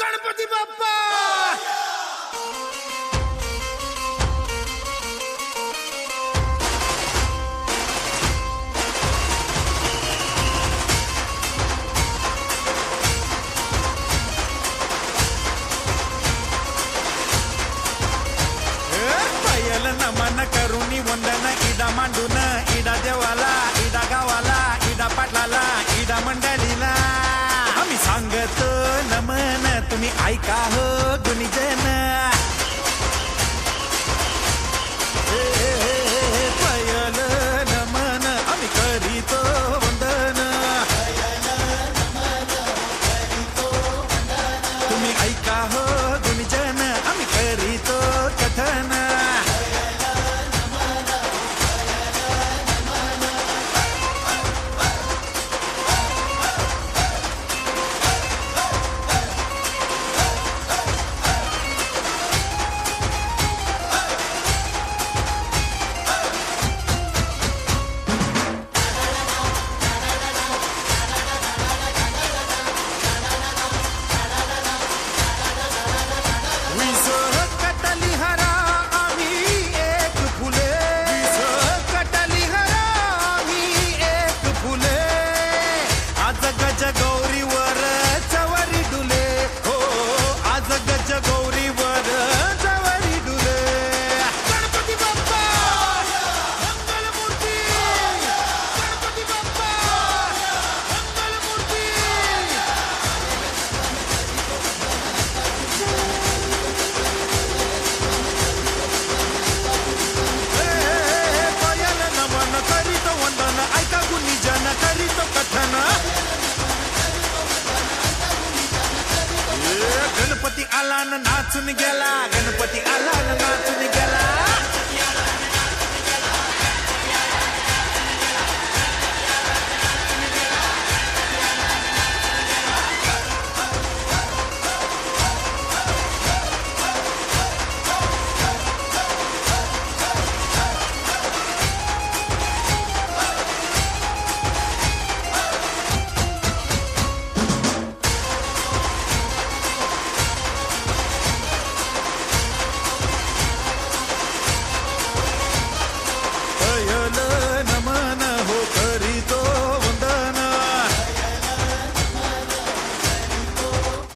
गणपती बाप्पा पायल नमन करुणी वंदन इडा मांडून इडा देवाला इडा गावाला इडा पाटलाला इडा मंडळीला आम्ही सांगतो नमन तुम्ही ऐका हो गुणीजन पायल नमन आम्ही करीतो वंदन तुम्ही ऐका हो गुणीजन आम्ही करीतो कथन गौरीवर चवरी डुले हो आज गज गौरीवर चवरी डुले गणपती बाप्पा मंगलमूर्ती गणपती बाप्पा मंगलमूर्ती पायल नमन करीतो वंदन ऐका गुणीजन करीतो कथन गणपती आला न नाचून गेला गणपती आला